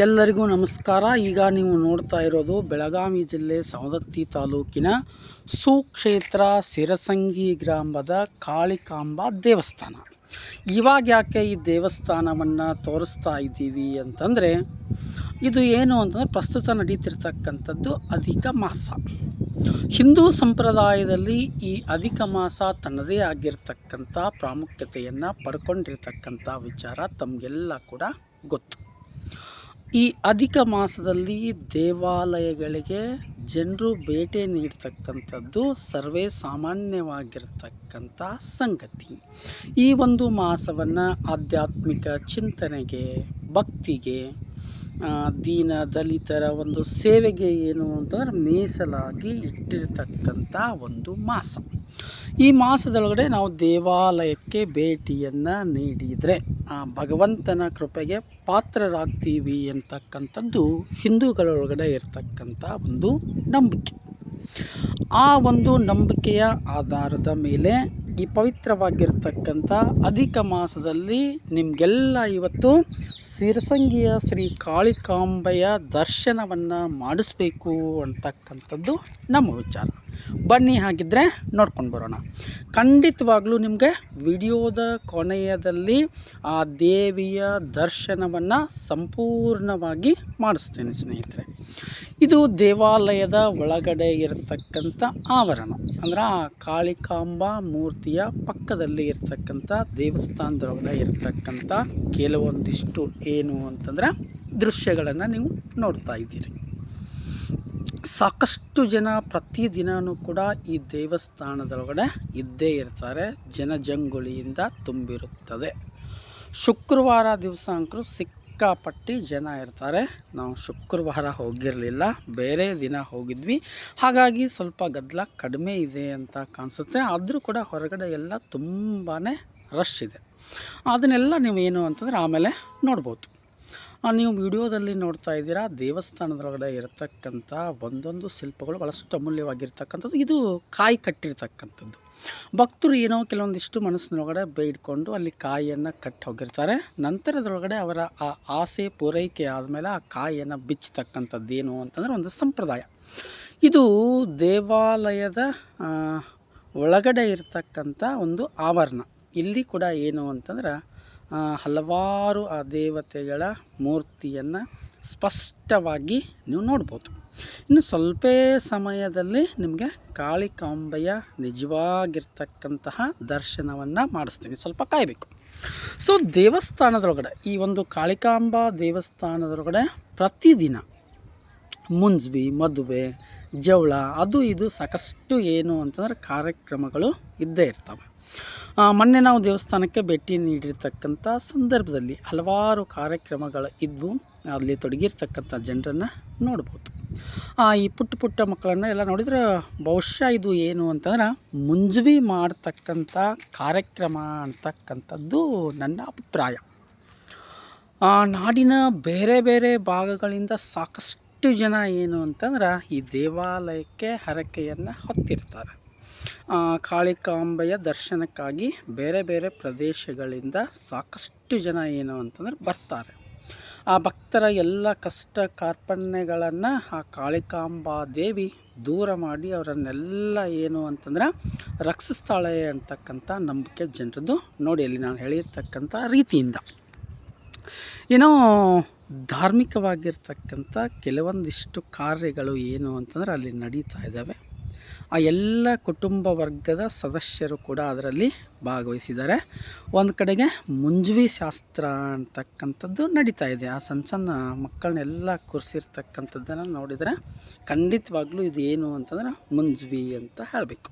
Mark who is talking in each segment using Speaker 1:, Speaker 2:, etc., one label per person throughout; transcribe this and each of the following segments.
Speaker 1: ಎಲ್ಲರಿಗೂ ನಮಸ್ಕಾರ. ಈಗ ನೀವು ನೋಡ್ತಾ ಇರೋದು ಬೆಳಗಾವಿ ಜಿಲ್ಲೆ ಸವದತ್ತಿ ತಾಲೂಕಿನ ಸುಕ್ಷೇತ್ರ ಸಿರಸಂಗಿ ಗ್ರಾಮದ ಕಾಳಿಕಾಂಬಾ ದೇವಸ್ಥಾನ. ಇವಾಗ ಯಾಕೆ ಈ ದೇವಸ್ಥಾನವನ್ನು ತೋರಿಸ್ತಾ ಇದ್ದೀವಿ ಅಂತಂದರೆ, ಇದು ಏನು ಅಂತಂದರೆ ಪ್ರಸ್ತುತ ನಡೀತಿರ್ತಕ್ಕಂಥದ್ದು ಅಧಿಕ ಮಾಸ. ಹಿಂದೂ ಸಂಪ್ರದಾಯದಲ್ಲಿ ಈ ಅಧಿಕ ಮಾಸ ತನ್ನದೇ ಆಗಿರ್ತಕ್ಕಂಥ ಪ್ರಾಮುಖ್ಯತೆಯನ್ನು ಪಡ್ಕೊಂಡಿರ್ತಕ್ಕಂಥ ವಿಚಾರ ತಮಗೆಲ್ಲ ಕೂಡ ಗೊತ್ತು. ಈ ಅಧಿಕ ಮಾಸದಲ್ಲಿ ದೇವಾಲಯಗಳಿಗೆ ಜನರು ಭೇಟಿ ನೀಡ್ತಕ್ಕಂಥದ್ದು ಸರ್ವೇ ಸಾಮಾನ್ಯವಾಗಿರ್ತಕ್ಕಂಥ ಸಂಗತಿ. ಈ ಒಂದು ಮಾಸವನ್ನು ಆಧ್ಯಾತ್ಮಿಕ ಚಿಂತನೆಗೆ, ಭಕ್ತಿಗೆ, ದೀನ ದಲಿತರ ಒಂದು ಸೇವೆಗೆ ಏನು ಅಂತಂದ್ರೆ ಮೀಸಲಾಗಿ ಇಟ್ಟಿರ್ತಕ್ಕಂಥ ಒಂದು ಮಾಸ. ಈ ಮಾಸದೊಳಗಡೆ ನಾವು ದೇವಾಲಯಕ್ಕೆ ಭೇಟಿಯನ್ನು ನೀಡಿದರೆ ಆ ಭಗವಂತನ ಕೃಪೆಗೆ ಪಾತ್ರರಾಗ್ತೀವಿ ಅಂತಕ್ಕಂಥದ್ದು ಹಿಂದೂಗಳೊಳಗಡೆ ಇರತಕ್ಕಂಥ ಒಂದು ನಂಬಿಕೆ. ಆ ಒಂದು ನಂಬಿಕೆಯ ಆಧಾರದ ಮೇಲೆ ಈ ಪವಿತ್ರವಾಗಿರ್ತಕ್ಕಂಥ ಅಧಿಕ ಮಾಸದಲ್ಲಿ ನಿಮಗೆಲ್ಲ ಇವತ್ತು ಸಿರಸಂಗಿಯ ಶ್ರೀ ಕಾಳಿಕಾಂಬೆಯ ದರ್ಶನವನ್ನು ಮಾಡಿಸ್ಬೇಕು ಅಂತಕ್ಕಂಥದ್ದು ನಮ್ಮ ವಿಚಾರ. ಬನ್ನಿ, ಹಾಗಿದ್ದರೆ ನೋಡ್ಕೊಂಡು ಬರೋಣ. ಖಂಡಿತವಾಗ್ಲೂ ನಿಮಗೆ ವಿಡಿಯೋದ ಕೊನೆಯದಲ್ಲಿ ಆ ದೇವಿಯ ದರ್ಶನವನ್ನು ಸಂಪೂರ್ಣವಾಗಿ ಮಾಡಿಸ್ತೇನೆ ಸ್ನೇಹಿತರೆ. ಇದು ದೇವಾಲಯದ ಒಳಗಡೆ ಇರತಕ್ಕಂಥ ಆವರಣ, ಅಂದ್ರೆ ಆ ಕಾಳಿಕಾಂಬಾ ಮೂರ್ತಿಯ ಪಕ್ಕದಲ್ಲಿ ಇರತಕ್ಕಂಥ ದೇವಸ್ಥಾನದೊಳಗಡೆ ಇರತಕ್ಕಂಥ ಕೆಲವೊಂದಿಷ್ಟು ಏನು ಅಂತಂದರೆ ದೃಶ್ಯಗಳನ್ನು ನೀವು ನೋಡ್ತಾ ಇದ್ದೀರಿ. ಸಾಕಷ್ಟು ಜನ ಪ್ರತಿದಿನವೂ ಕೂಡ ಈ ದೇವಸ್ಥಾನದೊಳಗಡೆ ಇದ್ದೇ ಇರ್ತಾರೆ. ಜನಜಂಗುಳಿಯಿಂದ ತುಂಬಿರುತ್ತದೆ. ಶುಕ್ರವಾರ ದಿವಸ ಅಂಕರು ಸಿಕ್ಕಾಪಟ್ಟಿ ಜನ ಇರ್ತಾರೆ. ನಾವು ಶುಕ್ರವಾರ ಹೋಗಿರಲಿಲ್ಲ, ಬೇರೆ ದಿನ ಹೋಗಿದ್ವಿ. ಹಾಗಾಗಿ ಸ್ವಲ್ಪ ಗದ್ದಲ ಕಡಿಮೆ ಇದೆ ಅಂತ ಕಾಣಿಸುತ್ತೆ. ಆದರೂ ಕೂಡ ಹೊರಗಡೆ ಎಲ್ಲ ತುಂಬಾ ರಶ್ ಇದೆ. ಅದನ್ನೆಲ್ಲ ನೀವು ಏನು ಅಂತಂದರೆ ಆಮೇಲೆ ನೋಡ್ಬೋದು. ನೀವು ವಿಡಿಯೋದಲ್ಲಿ ನೋಡ್ತಾ ಇದ್ದೀರಾ, ದೇವಸ್ಥಾನದೊಳಗಡೆ ಇರತಕ್ಕಂಥ ಒಂದೊಂದು ಶಿಲ್ಪಗಳು ಭಾಳಷ್ಟು ಅಮೂಲ್ಯವಾಗಿರ್ತಕ್ಕಂಥದ್ದು. ಇದು ಕಾಯಿ ಕಟ್ಟಿರ್ತಕ್ಕಂಥದ್ದು. ಭಕ್ತರು ಏನೋ ಕೆಲವೊಂದಿಷ್ಟು ಮನಸ್ಸಿನೊಳಗಡೆ ಬೇಡ್ಕೊಂಡು ಅಲ್ಲಿ ಕಾಯಿಯನ್ನು ಕಟ್ಟಿ ಹೋಗಿರ್ತಾರೆ. ನಂತರದೊಳಗಡೆ ಅವರ ಆ ಆಸೆ ಪೂರೈಕೆ ಆದಮೇಲೆ ಆ ಕಾಯಿಯನ್ನು ಬಿಚ್ಚತಕ್ಕಂಥದ್ದು ಏನು ಅಂತಂದರೆ ಒಂದು ಸಂಪ್ರದಾಯ. ಇದು ದೇವಾಲಯದ ಒಳಗಡೆ ಇರತಕ್ಕಂಥ ಒಂದು ಆವರಣ. ಇಲ್ಲಿ ಕೂಡ ಏನು ಅಂತಂದ್ರೆ ಹಲವಾರು ಆ ದೇವತೆಗಳ ಮೂರ್ತಿಯನ್ನು ಸ್ಪಷ್ಟವಾಗಿ ನೀವು ನೋಡ್ಬೋದು. ಇನ್ನು ಸ್ವಲ್ಪ ಸಮಯದಲ್ಲಿ ನಿಮಗೆ ಕಾಳಿಕಾಂಬೆಯ ನಿಜವಾಗಿರ್ತಕ್ಕಂತಹ ದರ್ಶನವನ್ನು ಮಾಡಿಸ್ತೀನಿ, ಸ್ವಲ್ಪ ಕಾಯಬೇಕು. ಸೊ ದೇವಸ್ಥಾನದೊಳಗಡೆ ಈ ಒಂದು ಕಾಳಿಕಾಂಬಾ ದೇವಸ್ಥಾನದೊಳಗಡೆ ಪ್ರತಿದಿನ ಮುಂಜಿ, ಮದುವೆ, ಜವಳ, ಅದು ಇದು ಸಾಕಷ್ಟು ಏನು ಅಂತಂದ್ರೆ ಕಾರ್ಯಕ್ರಮಗಳು ಇದ್ದೇ ಇರ್ತವೆ. ಮೊನ್ನೆ ನಾವು ದೇವಸ್ಥಾನಕ್ಕೆ ಭೇಟಿ ನೀಡಿರ್ತಕ್ಕಂಥ ಸಂದರ್ಭದಲ್ಲಿ ಹಲವಾರು ಕಾರ್ಯಕ್ರಮಗಳು ಇದ್ವು. ಅಲ್ಲಿ ತೊಡಗಿರ್ತಕ್ಕಂಥ ಜನರನ್ನು ನೋಡ್ಬೋದು. ಈ ಪುಟ್ಟ ಮಕ್ಕಳನ್ನು ಎಲ್ಲ ನೋಡಿದ್ರೆ ಬಹುಶಃ ಇದು ಏನು ಅಂತಂದ್ರೆ ಮುಂಜವಿ ಮಾಡ್ತಕ್ಕಂಥ ಕಾರ್ಯಕ್ರಮ ಅಂತಕ್ಕಂಥದ್ದು ನನ್ನ ಅಭಿಪ್ರಾಯ. ನಾಡಿನ ಬೇರೆ ಬೇರೆ ಭಾಗಗಳಿಂದ ಸಾಕಷ್ಟು ಜನ ಏನು ಅಂತಂದ್ರೆ ಈ ದೇವಾಲಯಕ್ಕೆ ಹರಕೆಯನ್ನು ಹೊತ್ತಿರ್ತಾರೆ. ಕಾಳಿಕಾಂಬೆಯ ದರ್ಶನಕ್ಕಾಗಿ ಬೇರೆ ಬೇರೆ ಪ್ರದೇಶಗಳಿಂದ ಸಾಕಷ್ಟು ಜನ ಏನು ಅಂತಂದ್ರೆ ಬರ್ತಾರೆ. ಆ ಭಕ್ತರ ಎಲ್ಲ ಕಷ್ಟ ಕಾರ್ಪಣ್ಯಗಳನ್ನು ಆ ಕಾಳಿಕಾಂಬಾ ದೇವಿ ದೂರ ಮಾಡಿ ಅವರನ್ನೆಲ್ಲ ಏನು ಅಂತಂದ್ರೆ ರಕ್ಷಿಸ್ತಾಳೆ ಅಂತಕ್ಕಂಥ ನಂಬಿಕೆ ಜನರದ್ದು. ನೋಡಿ, ಅಲ್ಲಿ ನಾನು ಹೇಳಿರ್ತಕ್ಕಂಥ ರೀತಿಯಿಂದ ಏನೋ ಧಾರ್ಮಿಕವಾಗಿರ್ತಕ್ಕಂಥ ಕೆಲವೊಂದಿಷ್ಟು ಕಾರ್ಯಗಳು ಏನು ಅಂತಂದ್ರೆ ಅಲ್ಲಿ ನಡೀತಾ ಇದ್ದಾವೆ. ಆ ಎಲ್ಲ ಕುಟುಂಬ ವರ್ಗದ ಸದಸ್ಯರು ಕೂಡ ಅದರಲ್ಲಿ ಭಾಗವಹಿಸಿದ್ದಾರೆ. ಒಂದು ಕಡೆಗೆ ಮುಂಜವಿ ಶಾಸ್ತ್ರ ಅಂತಕ್ಕಂಥದ್ದು ನಡೀತಾ ಇದೆ. ಆ ಸಣ್ಣ ಮಕ್ಕಳನ್ನೆಲ್ಲ ಕೂರಿಸಿರ್ತಕ್ಕಂಥದ್ದನ್ನು ನೋಡಿದರೆ ಖಂಡಿತವಾಗ್ಲೂ ಇದು ಏನು ಅಂತಂದ್ರೆ ಮುಂಜವಿ ಅಂತ ಹೇಳಬೇಕು.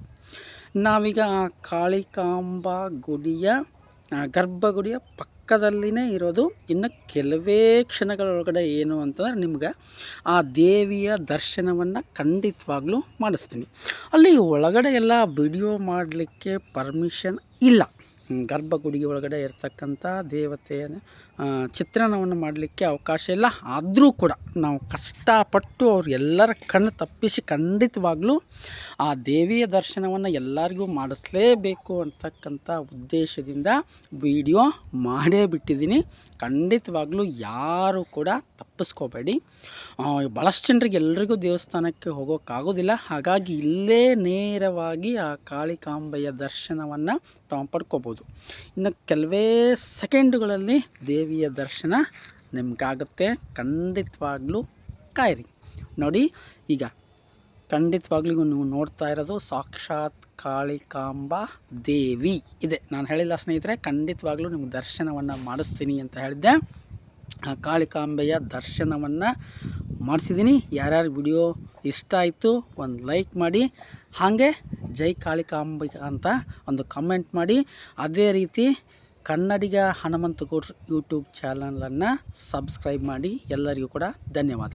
Speaker 1: ನಾವೀಗ ಆ ಕಾಳಿಕಾಂಬಾ ಗುಡಿಯ ಗರ್ಭಗುಡಿಯ ಪಕ್ಕದಲ್ಲಿನೇ ಇರೋದು. ಇನ್ನು ಕೆಲವೇ ಕ್ಷಣಗಳೊಳಗಡೆ ಏನು ಅಂತಂದ್ರೆ ನಿಮ್ಗೆ ಆ ದೇವಿಯ ದರ್ಶನವನ್ನು ಖಂಡಿತವಾಗ್ಲೂ ಮಾಡಿಸ್ತೀನಿ. ಅಲ್ಲಿ ಒಳಗಡೆ ಎಲ್ಲ ವಿಡಿಯೋ ಮಾಡಲಿಕ್ಕೆ ಪರ್ಮಿಷನ್ ಇಲ್ಲ. ಗರ್ಭಗುಡಿ ಒಳಗಡೆ ಇರ್ತಕ್ಕಂಥ ದೇವತೆಯ ಚಿತ್ರಣವನ್ನು ಮಾಡಲಿಕ್ಕೆ ಅವಕಾಶ ಇಲ್ಲ. ಆದರೂ ಕೂಡ ನಾವು ಕಷ್ಟಪಟ್ಟು ಅವ್ರು ಎಲ್ಲರ ಕಣ್ಣು ತಪ್ಪಿಸಿ ಖಂಡಿತವಾಗ್ಲೂ ಆ ದೇವಿಯ ದರ್ಶನವನ್ನು ಎಲ್ಲರಿಗೂ ಮಾಡಿಸ್ಲೇಬೇಕು ಅಂತಕ್ಕಂಥ ಉದ್ದೇಶದಿಂದ ವಿಡಿಯೋ ಮಾಡೇ ಬಿಟ್ಟಿದ್ದೀನಿ. ಖಂಡಿತವಾಗ್ಲೂ ಯಾರು ಕೂಡ ತಪ್ಪಿಸ್ಕೋಬೇಡಿ. ಭಾಳಷ್ಟು ಜನರಿಗೆ ಎಲ್ರಿಗೂ ದೇವಸ್ಥಾನಕ್ಕೆ ಹೋಗೋಕ್ಕಾಗೋದಿಲ್ಲ. ಹಾಗಾಗಿ ಇಲ್ಲೇ ನೇರವಾಗಿ ಆ ಕಾಳಿಕಾಂಬೆಯ ದರ್ಶನವನ್ನು ತಾವು ಪಡ್ಕೋಬೋದು. ಇನ್ನು ಕೆಲವೇ ಸೆಕೆಂಡುಗಳಲ್ಲಿ ದೇವಿಯ ದರ್ಶನ ನಿಮಗಾಗುತ್ತೆ. ಖಂಡಿತವಾಗ್ಲೂ ಕಾಯಿರಿ. ನೋಡಿ, ಈಗ ಖಂಡಿತವಾಗ್ಲೂ ನೀವು ನೋಡ್ತಾ ಇರೋದು ಸಾಕ್ಷಾತ್ ಕಾಳಿಕಾಂಬಾ ದೇವಿ ಇದೆ. ನಾನು ಹೇಳಿಲ್ಲ ಸ್ನೇಹಿತರೆ, ಖಂಡಿತವಾಗ್ಲೂ ನಿಮ್ಗೆ ದರ್ಶನವನ್ನು ಮಾಡಿಸ್ತೀನಿ ಅಂತ ಹೇಳಿದ್ದೆ. ಆ ಕಾಳಿಕಾಂಬೆಯ ದರ್ಶನವನ್ನು ಮಾಡಿಸಿದ್ದೀನಿ. ಯಾರ್ಯಾರು ವಿಡಿಯೋ ಇಷ್ಟ ಆಯಿತು ಒಂದು ಲೈಕ್ ಮಾಡಿ, ಹಾಗೆ ಜೈ ಕಾಳಿಕಾಂಬೆ ಅಂತ ಒಂದು ಕಮೆಂಟ್ ಮಾಡಿ. ಅದೇ ರೀತಿ ಕನ್ನಡಿಗ ಹನುಮಂತಗೌಡ್ರು ಯೂಟ್ಯೂಬ್ ಚಾನಲನ್ನು ಸಬ್ಸ್ಕ್ರೈಬ್ ಮಾಡಿ. ಎಲ್ಲರಿಗೂ ಕೂಡ ಧನ್ಯವಾದ.